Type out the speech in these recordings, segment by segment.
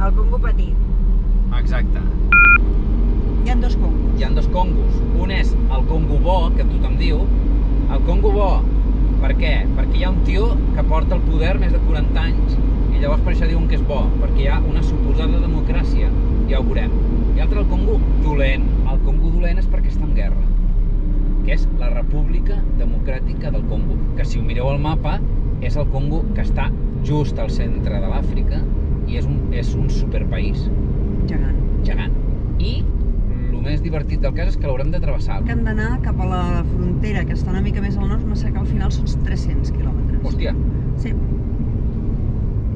El Congo petit. Exacte. Hi ha dos Congos. Hi ha dos Congos. Un és el Congo bo, que tothom diu. El Congo bo, per què? Perquè hi ha un tio que porta el poder més de 40 anys i llavors per això diuen que és bo, perquè hi ha una suposada democràcia. Ja ho veurem. I l'altre, el Congo dolent. El Congo dolent és perquè està en guerra, que és la República Democràtica del Congo, que si ho mireu al mapa és el Congo que està just al centre de l'Àfrica i és un superpaís. Gegant. I el més divertit del cas és que l'haurem de travessar. Que hem d'anar cap a la frontera, que està una mica més al nord, no sé que al final són 300 quilòmetres. Hòstia. Sí.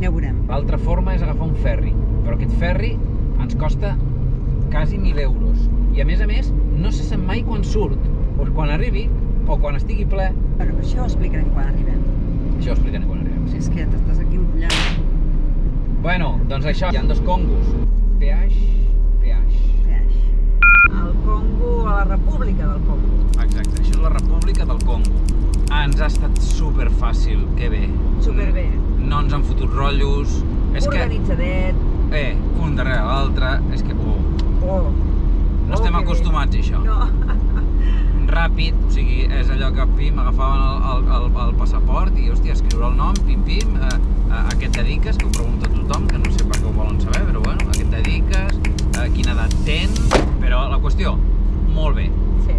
Ja ho veurem. L'altra forma és agafar un ferri, però aquest ferri ens costa quasi 1.000 euros. I a més, no se sap mai quan surt, o quan arribi, o quan estigui ple. Però això ho explicarem quan arribem. Això ho explicarem quan arribem. Si és que t'estàs aquí embrollant. Bueno, doncs això, hi ha dos Congos. Peaix. El Congo, a la República del Congo. Exacte, això és la República del Congo. Ens ha estat superfàcil, que bé. Superbé. No ens han fotut rotllos. Organitzadet. Un darrere l'altre. És que, no estem acostumats a això. No. Ràpid, o sigui, és allò que, pim, agafaven el passaport i, hòstia, escriure el nom, pim, a què et dediques, que ho pregunta tothom, que no sé per què ho volen saber, però bueno, a què et dediques, quina edat tens, però la qüestió, molt bé. Sí.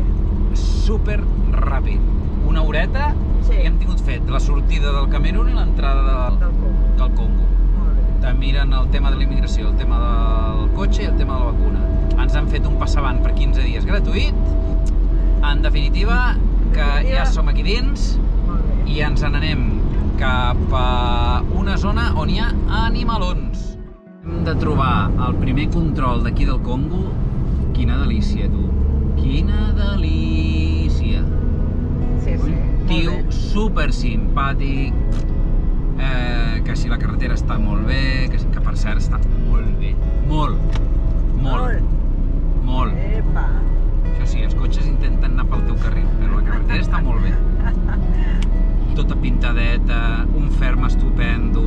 Super ràpid. Una horeta i hem tingut fet la sortida del Camerun i l'entrada del Congo. Molt bé. Te miren el tema de la immigració, el tema del cotxe i el tema de la vacuna. Ens han fet un passavant per 15 dies gratuït. En definitiva, que ja som aquí dins i ens n'anem cap a una zona on hi ha animalons. Hem de trobar el primer control d'aquí del Congo. Quina delícia, tu. Quina delícia. Sí. Tio super simpàtic, que si la carretera està molt bé, que per cert està molt bé. Molt. Epa. Això sí, els cotxes intenten anar pel teu carril, però la carretera està molt bé. Tota pintadeta, un ferm estupendo,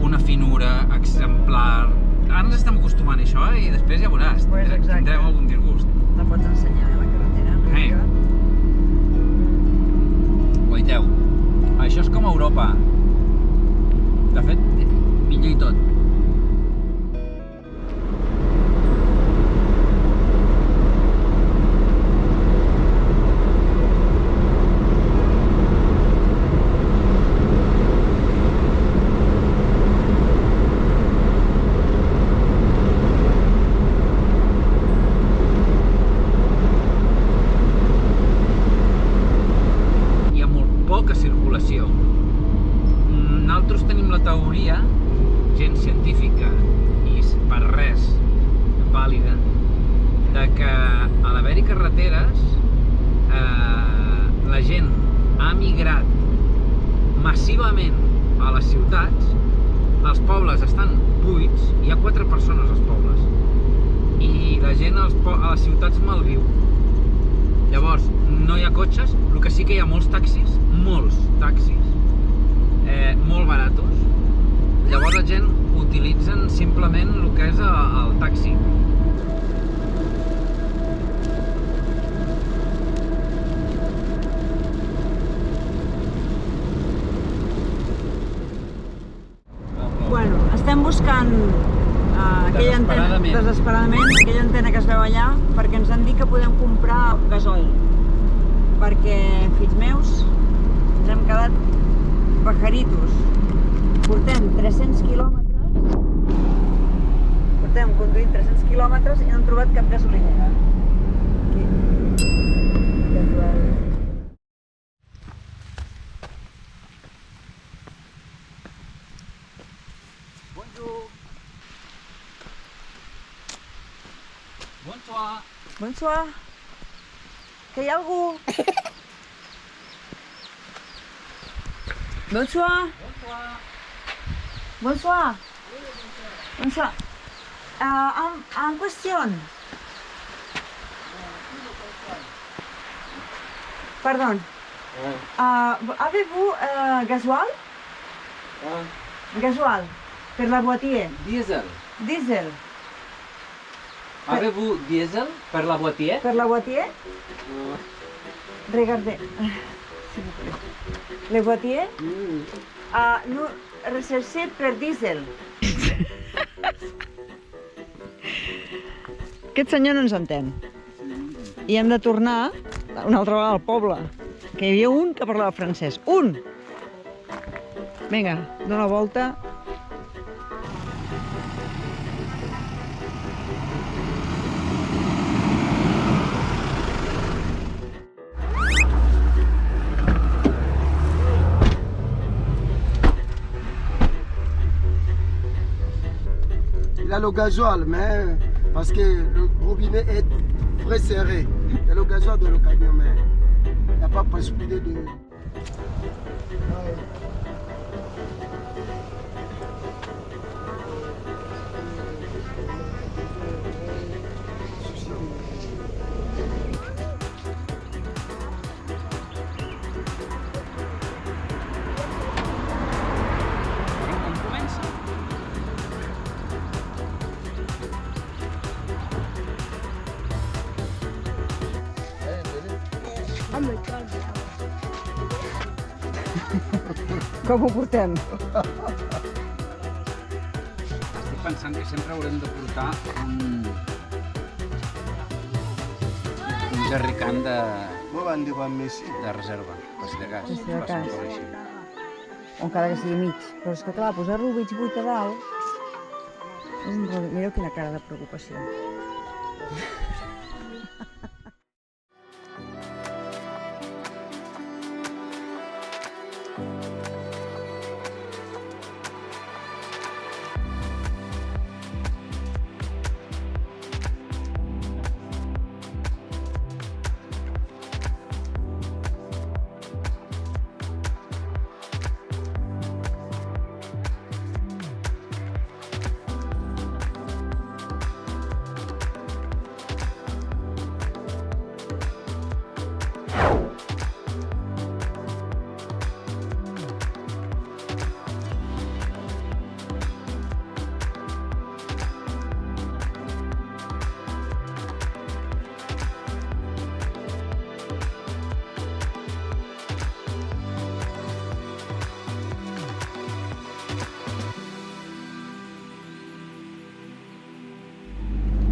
una finura exemplar. Ara ens estem acostumant a això i després ja veuràs, tindrem algun disgust. La pots ensenyar, la carretera? Guaiteu, això és com a Europa. De fet, millor i tot. Nosaltres tenim la teoria, gens científica i per res vàlida, de que a l'haver-hi carreteres la gent ha migrat massivament a les ciutats, els pobles estan buits, hi ha 4 persones als pobles, i la gent a les ciutats malviu. Llavors, no hi ha cotxes, el que sí que hi ha molts taxis, molt baratos. Llavors la gent utilitzen simplement el que és el taxi. Bueno, estem buscant aquella antena, desesperadament, aquella antena que es veu allà, perquè ens han dit que podem comprar gasoil. Perquè, fills meus, ens hem quedat pajaritos. Portem 300 quilòmetres, portem conduint 300 quilòmetres i no hem trobat cap gasolinera. Bonsoir. Bonsoir. Que hi ha algú? Bonsoir. Bonsoir. Bonsoir. En question. Pardon. Avez-vous gasoil? Gasoil. Per la boîtier. Diesel. Diesel. Avez-vous diesel per la boîtier? Per la boîtier. Regardez. S'il vous plaît. Le boîtier. Nous recherchez per diesel. Aquest senyor no ens entén. I hem de tornar una altra vegada al poble, que hi havia un que parlava francès. Un! Vinga, dona volta. Il a le gasoil, mais parce que le robinet est très serré. Il y a le gasoil dans le camion, mais il n'y a pas possibilité de... Com ho portem? Estic pensant que sempre haurem de portar un jerrycan de reserva, per si de cas. Per si de cas. Passa així. O encara que sigui mig. Però és que clar, posar-lo mig buit a dalt... És un rotllo. Mireu quina cara de preocupació.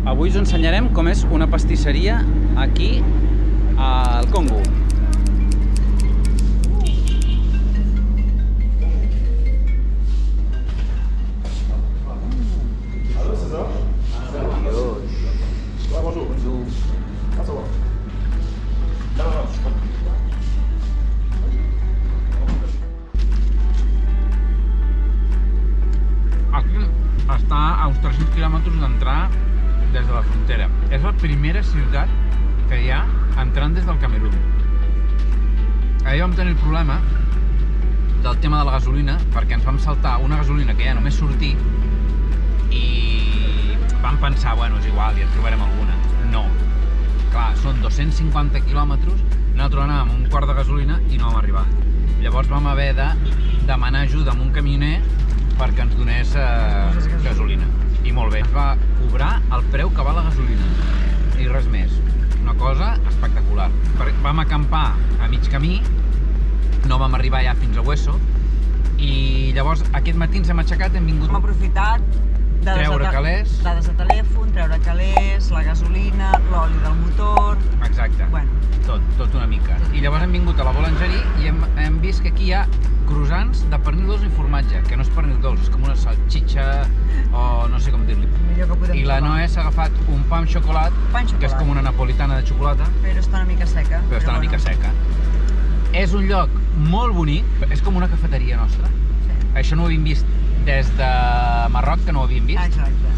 Avui us ensenyarem com és una pastisseria aquí al Congo. Aquí està a uns 300 quilòmetres d'entrar des de la frontera. És la primera ciutat que hi ha entrant des del Camerún. Ahir vam tenir el problema del tema de la gasolina, perquè ens vam saltar una gasolina que ja només sortir i vam pensar, bueno, és igual, ja en trobarem alguna. No. Clar, són 250 quilòmetres, nosaltres anàvem un quart de gasolina i no vam arribar. Llavors vam haver de demanar ajuda a un camioner perquè ens donés gasolina. I molt bé, ens va cobrar el preu que val la gasolina i res més. Una cosa espectacular. Vam acampar a mig camí, no vam arribar ja fins a Hueso i llavors aquest matí ens hem aixecat, hem vingut... Hem aprofitat treure calés. Dades de telèfon, treure calés, la gasolina, l'oli del motor... Exacte, bueno. tot una mica. I llavors hem vingut a la boulangerie i hem vist que aquí hi ha croissants de pernil dolç i formatge, que no és pernil dolç, és com una salxitxa o no sé com dir-li. I la Noé s'ha agafat un pa amb xocolat, que és com una napolitana de xocolata. Però està una mica seca. Però està una mica seca. És un lloc molt bonic, és com una cafeteria nostra. Això no ho havíem vist des de Marroc, que no ho havíem vist. Exacte.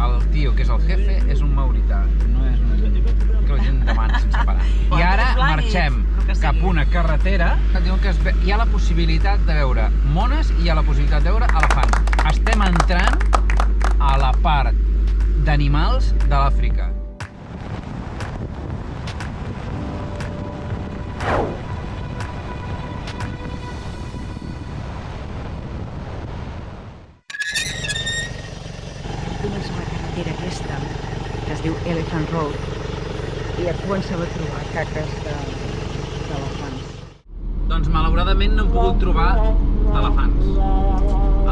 El tio, que és el jefe, és un maurità, no és una gent que la gent demana sense parar. I ara marxem cap a una carretera que diuen que hi ha la possibilitat de veure mones i hi ha la possibilitat de veure elefants. Estem entrant a la part d'animals de l'Àfrica. és la carretera aquesta, que es diu Elephant Road, i ja comenceu a trobar caques d'elefants. Doncs malauradament no hem pogut trobar elefants.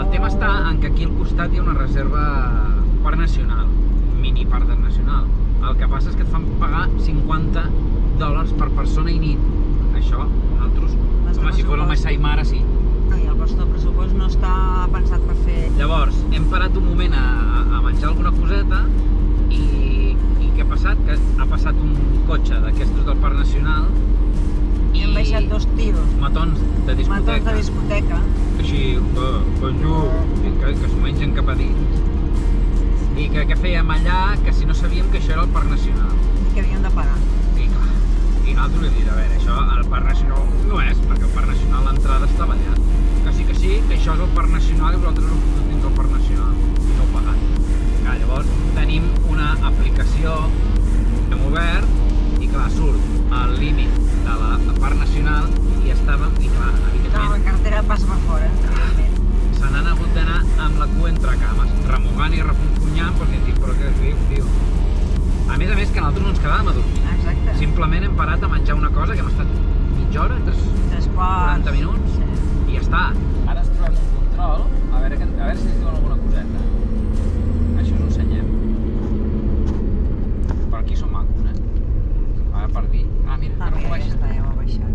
El tema està en que aquí al costat hi ha una reserva parc nacional, mini parc nacional. El que passa és que et fan pagar $50 per persona i nit. Això, nosaltres, com si fos el Masai Mara, sí. No, i el vostre pressupost no està pensat per fer... Llavors, hem parat un moment a menjar alguna coseta i què ha passat? Que ha passat un cotxe d'aquestos del Parc Nacional i han baixat dos tios. Matons de discoteca. Matons de discoteca. Així, que s'ho mengen cap a dins. I que què fèiem allà, que si no sabíem que això era el Parc Nacional. I que havíem de pagar. I clar, i nosaltres hem dit, a veure, això el Parc Nacional no és, perquè el Parc Nacional l'entrada estava allà. Que sí, que això és el Parc Nacional i vosaltres no heu fotut dins del Parc Nacional i no heu pagat. Clar, llavors tenim una aplicació que hem obert i clar, surt al límit de la Parc Nacional i estàvem, i clar, evidentment... La carretera passa per fora, evidentment. Se n'han hagut d'anar amb la cua entre cames, remugant i refunfunyant, perquè hem dit, però què diu, tio? A més, que nosaltres no ens quedàvem a dormir. Exacte. Simplement hem parat a menjar una cosa que hem estat mitja hora, 40 minuts, i ja està. Ara ens trobem un control, a veure si ens diuen alguna coseta. Això us ho ensenyem. Per aquí són macos, Ara per dir... Ah, mira, ja està, ja m'ha baixat.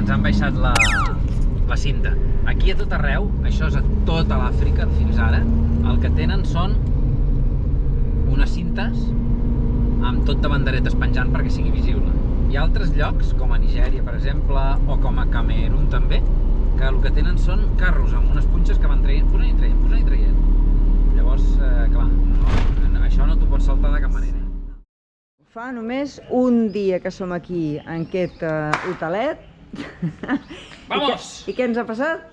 Ens han baixat la cinta. Aquí a tot arreu, això és a tota l'Àfrica fins ara, el que tenen són unes cintes amb tot de banderetes penjant perquè sigui visible. Hi ha altres llocs, com a Nigèria, per exemple, o com a Camerun també, que el que tenen són carros amb unes punxes que van traient, posant i traient. Llavors, clar, això no t'ho pots saltar de cap manera. Fa només un dia que som aquí, en aquest hotelet. Vamos! I què ens ha passat?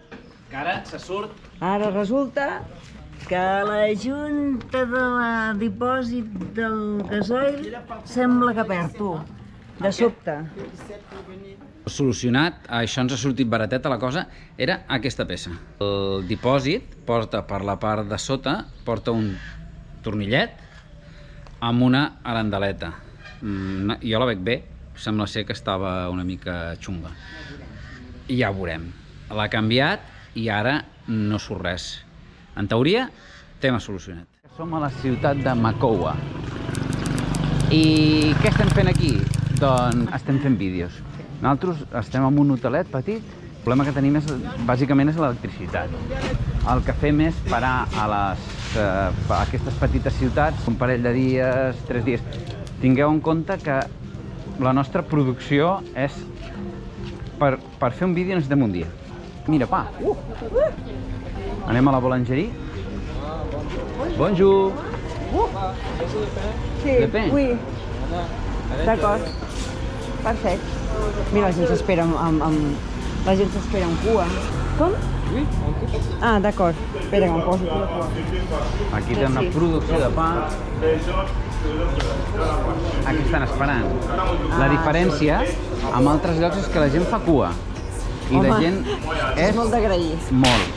Que ara se surt... Ara resulta que la junta de dipòsit del gasoil sembla que perd, tu, de sobte. Solucionat, això ens ha sortit barateta la cosa, era aquesta peça. El dipòsit porta per la part de sota, porta un tornillet amb una arandaleta. Jo la veig bé, sembla ser que estava una mica xunga. I ja ho veurem. L'ha canviat i ara no surt res. En teoria, tema solucionat. Som a la ciutat de Makowa. I què estem fent aquí? Doncs estem fent vídeos. Nosaltres estem en un hotelet petit. El problema que tenim bàsicament és l'electricitat. El que fem és parar a aquestes petites ciutats un parell de dies, 3 dies. Tingueu en compte que la nostra producció és... Per fer un vídeo necessitem un dia. Mira, pa! Anem a la boulangerie. Bonjour! Sí, oui. D'acord. Perfecte. Mira, la gent s'espera la gent s'espera en cua. Com? Ah, d'acord. Espera, que em poso aquí la cua. Aquí té una producció de pa. Aquí estan esperant. La diferència amb altres llocs és que la gent fa cua. I la gent és molt d'agrair. Molt.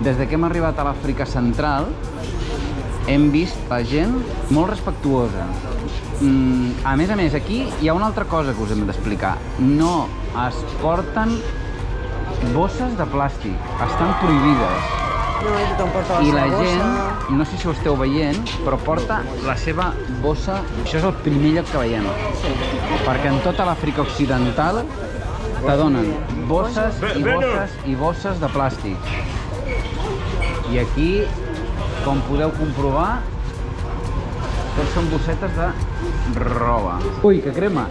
Des que hem arribat a l'Àfrica Central hem vist la gent molt respectuosa. A més, aquí hi ha una altra cosa que us hem d'explicar. No es porten bosses de plàstic. Estan prohibides. I la gent, no sé si ho esteu veient, però porta la seva bossa. Això és el primer lloc que veiem. Perquè en tota l'Àfrica Occidental te donen bosses i bosses i bosses de plàstic. I aquí, com podeu comprovar, tots són bossetes de roba. Ui, que crema!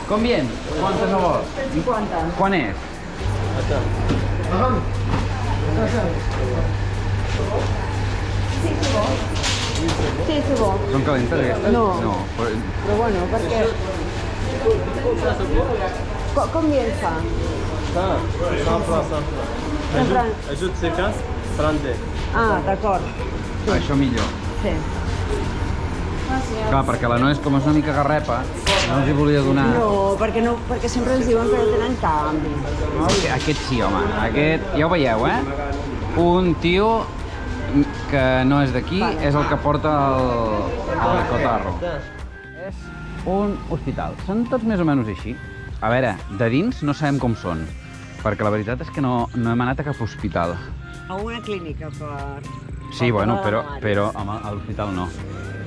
Com bien? Quantes no vols? 50. Quan és? Sí, c'est bon. Són calentes aquestes? No. No. Però bueno, perquè... Combien fa? Ça, 100 francs, 100 francs. Ajoute séquence, 30. Ah, d'acord. Això millor. Sí. Clar, perquè la noia, com és una mica garrepa, No us hi volia donar... No, perquè sempre ens diuen que no tenen canvi. Aquest sí, home. Aquest, ja ho veieu, eh? Un tio que no és d'aquí, és el que porta el cotarro. És un hospital. Són tots més o menys així. A veure, de dins no sabem com són, perquè la veritat és que no hem anat a cap hospital. A una clínica per... Sí, bueno, però a l'hospital no.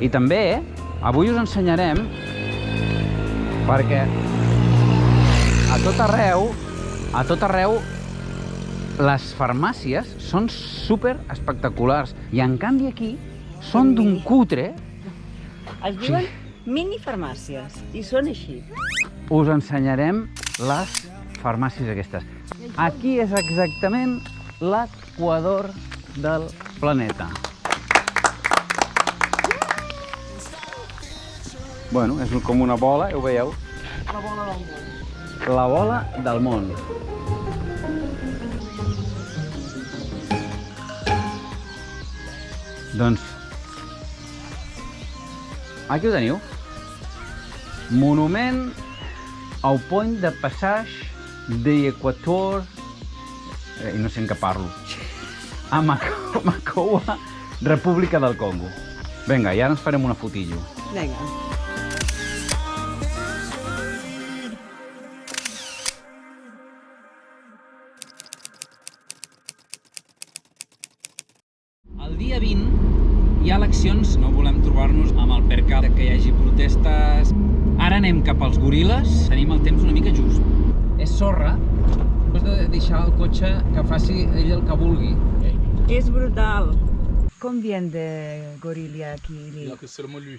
I també, avui us ensenyarem, perquè a tot arreu, les farmàcies són super espectaculars i en canvi aquí són d'un cutre. Es diuen minifarmàcies i són així. Us ensenyarem les farmàcies aquestes. Aquí és exactament l'equador del planeta. Bueno, és com una bola, ho veieu? La bola del món. La bola del món. Doncs, aquí ho teniu. Monument au point de passage de l'Equator, i no sé en què parlo, a Macoua, República del Congo. Vinga, ja ens farem una fotillo. Vinga. El dia 20 hi ha eleccions, no volem trobar-nos amb el percal que hi hagi protestes. Ara anem cap als goril·les, tenim el temps una mica just. És sorra, has de deixar el cotxe que faci ell el que vulgui. És brutal. Combien de goril hi ha aquí? Il n'y a que seulement lui.